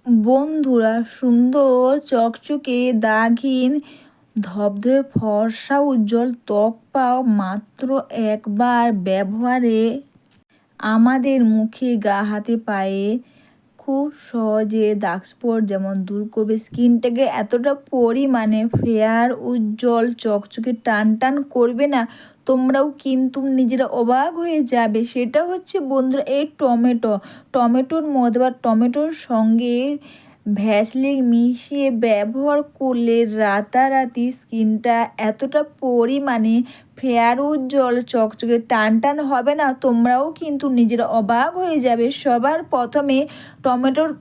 বন্ধুরা, সুন্দর চকচকে দাগহীন ধবধবে ফর্সা উজ্জ্বল ত্বক পাও মাত্র একবার ব্যবহারে। আমাদের মুখে, গা, হাতে, পায়ে খুব সহজে দাগ স্পট যেমন দূর করবে, স্কিনটাকে এতটা পরিমাণে ফেয়ার উজ্জ্বল চকচকে টান টান করবে না, তোমরাও কিন্তু নিজেরা অবাক হয়ে যাবে। সেটা হচ্ছে বন্ধুরা এই টমেটোর মধ্যে বা টমেটোর সঙ্গে ভ্যাসলিন মিশিয়ে ব্যবহার করলে রাতারাতি স্কিনটা এতটা পরিমাণে ফেয়ার উজ্জ্বল চকচকে টান টান হবে না, তোমরাও কিন্তু নিজেরা অবাক হয়ে যাবে। সবার প্রথমে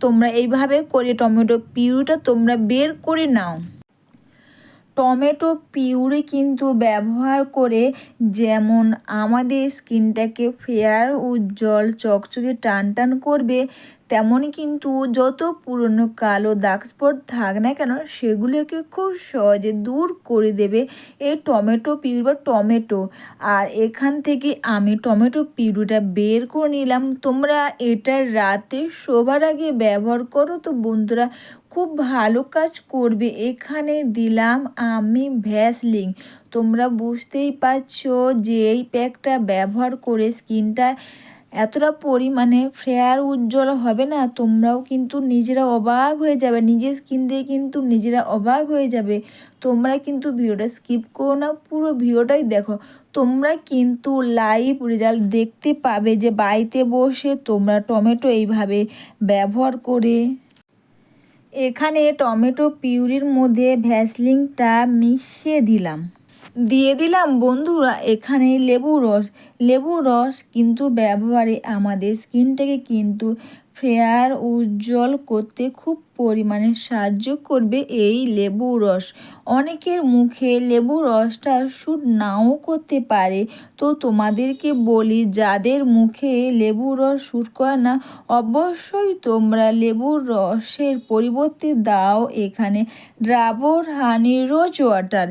তোমরা এইভাবে করে টমেটো পিউরিটা তোমরা বের করে নাও। টমেটো পিউরি কিন্তু ব্যবহার করে যেমন আমাদের স্কিনটাকে ফেয়ার উজ্জ্বল চকচকে টান টান করবে, তেমনই কিন্তু যত পুরনো কালো দাগ স্পট থাক না কেন সেগুলোকে খুব সহজে দূর করে দেবে এই টমেটো পিউরি বা টমেটো। আর এখান থেকে আমি টমেটো পিউরিটা বের করে নিলাম। তোমরা এটা রাতে শোবার আগে ব্যবহার করো তো বন্ধুরা, খুব ভালো কাজ করবে। এখানে দিলাম আমি ভ্যাসলিন। তোমরা বুঝতেই পারছো যে এই প্যাকটা ব্যবহার করে স্কিনটা এতটা পরিমাণে ফেয়ার উজ্জ্বল হবে না, তোমরাও কিন্তু নিজেরা অবাক হয়ে যাবে। নিজের স্কিন দিয়ে কিন্তু নিজেরা অবাক হয়ে যাবে। তোমরা কিন্তু ভিডিওটা স্কিপ করো না, পুরো ভিডিওটাই দেখো। তোমরা কিন্তু লাইভ রেজাল্ট দেখতে পাবে যে বাড়িতে বসে তোমরা টমেটো এইভাবে ব্যবহার করে। এখানে টমেটো পিউরির মধ্যে ভ্যাসলিনটা মিশিয়ে দিয়ে দিলাম বন্ধুরা এখানে লেবুর রস কিন্তু ব্যবহারে আমাদের স্কিনটাকে কিন্তু ফেয়ার উজ্জ্বল করতে খুব পরিমাণে সাহায্য করবে এই লেবুর রস। অনেকের মুখে লেবুর রসটা স্যুট নাও করতে পারে, তো তোমাদেরকে বলি যাদের মুখে লেবুর রস স্যুট করে না, অবশ্যই তোমরা লেবুর রসের পরিবর্তে দাও এখানে ডাবর হানি রোজ ওয়াটার।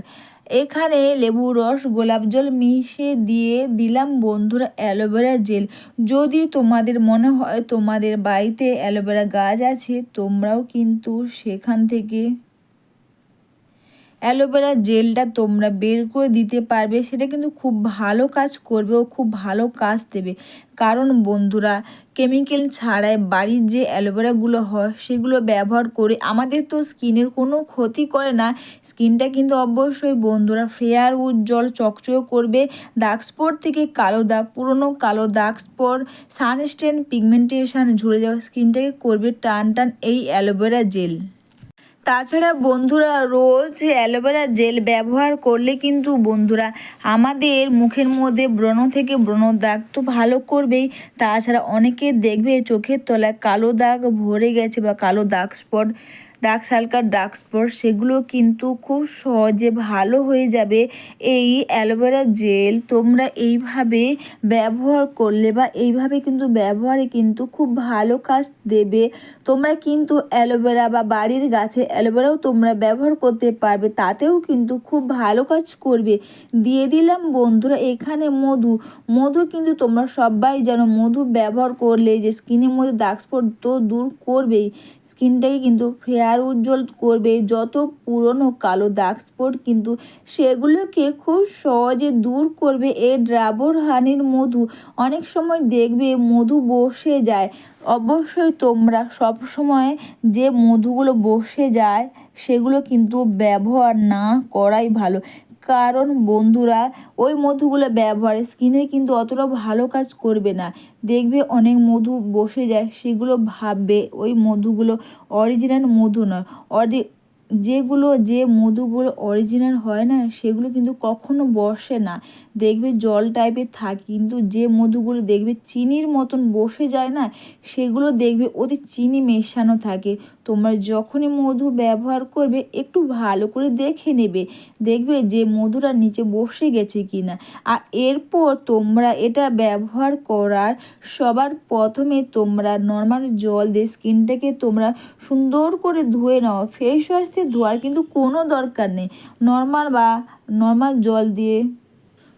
এখানে লেবুর রস, গোলাপ জল মিশিয়ে দিয়ে দিলাম বন্ধুরা অ্যালোভেরা জেল। যদি তোমাদের মনে হয় তোমাদের বাড়িতে অ্যালোভেরা গাছ আছে, তোমরাও কিন্তু সেখান থেকে অ্যালোভেরা জেলটা তোমরা বের করে দিতে পারবে। সেটা কিন্তু খুব ভালো কাজ করবে ও খুব ভালো কাজ দেবে। কারণ বন্ধুরা, কেমিক্যাল ছাড়াই বাড়ির যে অ্যালোভেরাগুলো হয় সেগুলো ব্যবহার করে আমাদের তো স্কিনের কোনো ক্ষতি করে না। স্কিনটা কিন্তু অবশ্যই বন্ধুরা ফেয়ার উজ্জ্বল চকচকে করবে। দাগ স্পট থেকে কালো দাগ, পুরনো কালো দাগ স্পট, সানস্টেন, পিগমেন্টেশন ঝরে যাওয়া স্কিনটাকে করবে টান টান এই অ্যালোভেরা জেল। তাছাড়া বন্ধুরা রোজ অ্যালোভেরা জেল ব্যবহার করলে কিন্তু বন্ধুরা আমাদের মুখের মধ্যে ব্রণ থেকে ব্রণ দাগ তো ভালো করবেই। তাছাড়া অনেকে দেখবে চোখের তলায় কালো দাগ ভরে গেছে বা কালো দাগ spot, dark circle, dark spot, সেগুলো কিন্তু খুব সহজে ভালো হয়ে যাবে এই অ্যালোভেরা জেল তোমরা এইভাবে ব্যবহার করলে বা এইভাবে কিন্তু ব্যবহারে কিন্তু খুব ভালো কাজ দেবে। তোমরা কিন্তু অ্যালোভেরা বা বাড়ির গাছে অ্যালোভেরাও তোমরা ব্যবহার করতে পারবে, তাতেও কিন্তু খুব ভালো কাজ করবে। দিয়ে দিলাম বন্ধুরা এখানে মধু কিন্তু তোমরা সবাই জানো মধু ব্যবহার করলে যে স্কিনের মধ্যে দাগ স্পট তো দূর করবেই, স্কিনটাকে কিন্তু ফেয়ার উজ্জ্বল করবে। যত পুরনো কালো দাগ স্পট কিন্তু সেগুলোকে খুব সহজে দূর করবে এই ডাবর হানির মধু। অনেক সময় দেখবে মধু বসে যায়, অবশ্যই তোমরা সব সময় যে মধুগুলো বসে যায় সেগুলো কিন্তু ব্যবহার না করাই ভালো। কারণ বন্ধুরা ওই মধুগুলো ব্যবহারে স্কিনে কিন্তু অতটা ভালো কাজ করবে না। দেখবে অনেক মধু বসে যায়, সেগুলো ভাববে ওই মধুগুলো অরিজিনাল মধু নয়। যে মধুগুলো অরিজিনাল হয় না সেগুলো কিন্তু কখনো বসে না, দেখবে জল টাইপের থাকে। কিন্তু যে মধুগুলো দেখবে চিনির মতন বসে যায় না, সেগুলো দেখবে ওতে চিনি মেশানো থাকে। তোমরা যখনই মধু ব্যবহার করবে একটু ভালো করে দেখে নেবে, দেখবে যে মধুটা নিচে বসে গেছে কি না। আর এরপর তোমরা এটা ব্যবহার করার সবার প্রথমে তোমরা নর্মাল জল দিয়ে স্কিনটাকে তোমরা সুন্দর করে ধুয়ে নাও। ফেস ওয়াশ দিয়ে ধোয়ার কিন্তু কোনো দরকার নেই, নর্মাল জল দিয়ে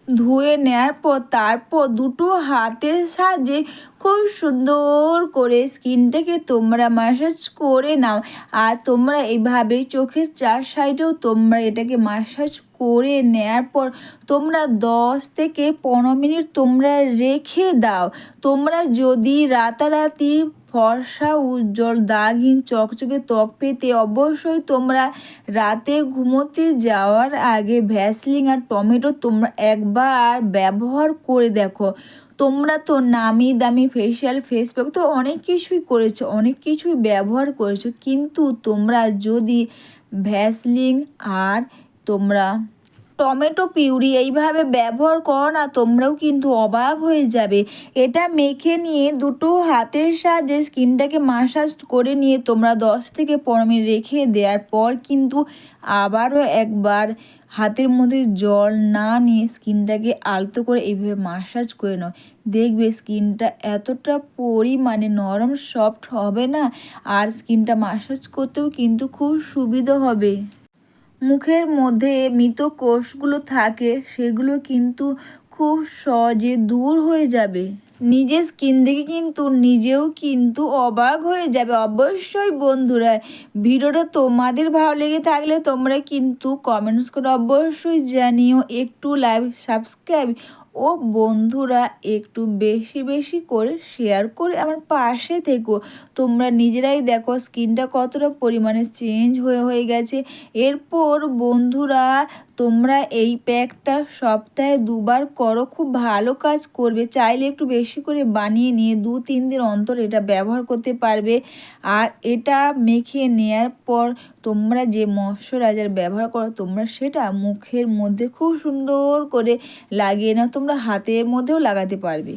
ধুয়ে নেওয়ার পর তারপর দুটো হাতের সাহায্যে খুব সুন্দর করে স্কিনটাকে তোমরা ম্যাসাজ করে নাও। আর তোমরা এইভাবে চোখের চার সাইডেও তোমরা এটাকে ম্যাসাজ করে নেওয়ার পর তোমরা 10 থেকে 15 মিনিট তোমরা রেখে দাও। তোমরা যদি রাতারাতি ফর্সা উজ্জ্বল দাগহীন চকচকে ত্বক পেতে অবশ্যই তোমরা রাতে ঘুমোতে যাওয়ার আগে ভ্যাসলিন আর টমেটো তোমরা একবার ব্যবহার করে দেখো। তোমরা তো নামি দামি ফেসিয়াল ফেস প্যাক তো অনেক কিছুই করেছো, অনেক কিছুই ব্যবহার করেছো, কিন্তু তোমরা যদি ভ্যাসলিন আর তোমরা টমেটো পিউরি এইভাবে ব্যবহার করো না, তোমরাও কিন্তু অবাক হয়ে যাবে। এটা মেখে নিয়ে দুটো হাতের সাহায্যে স্কিনটাকে ম্যাসাজ করে নিয়ে তোমরা 10 থেকে 15 মিনিট রেখে দেওয়ার পর কিন্তু আবারও একবার হাতের মধ্যে জল না নিয়ে স্কিনটাকে আলতো করে এইভাবে ম্যাসাজ করে নাও। দেখবে স্কিনটা এতটা পরিমাণে নরম সফট হবে না, আর স্কিনটা ম্যাসাজ করতেও কিন্তু খুব সুবিধা হবে। মুখের মধ্যে মৃত কোষগুলো থাকে সেগুলো কিন্তু খুব সহজে দূর হয়ে যাবে। নিজের স্কিন দেখে কিন্তু নিজেও কিন্তু অবাক হয়ে যাবে। অবশ্যই বন্ধুরা, ভিডিওটা তোমাদের ভালো লেগে থাকলে তোমরা কিন্তু কমেন্টস করে অবশ্যই জানিও। একটু লাইক সাবস্ক্রাইব ও বন্ধুরা একটু বেশি বেশি করে শেয়ার করে আমার পাশে থেকো। তোমরা নিজেরাই দেখো স্কিনটা কতটা পরিমাণে চেঞ্জ হয়ে গেছে। এরপর বন্ধুরা তোমরা এই প্যাকটা সপ্তাহে 2বার করো, খুব ভালো কাজ করবে। চাইলে একটু বেশি করে বানিয়ে নিয়ে 2-3 দিন অন্তর এটা ব্যবহার করতে পারবে। আর এটা মেখে নেওয়ার পর তোমরা যে ময়শ্চারাইজার ব্যবহার করো তোমরা সেটা মুখের মধ্যে খুব সুন্দর করে লাগিয়ে নাও। তোমরা হাতের মধ্যেও লাগাতে পারবে।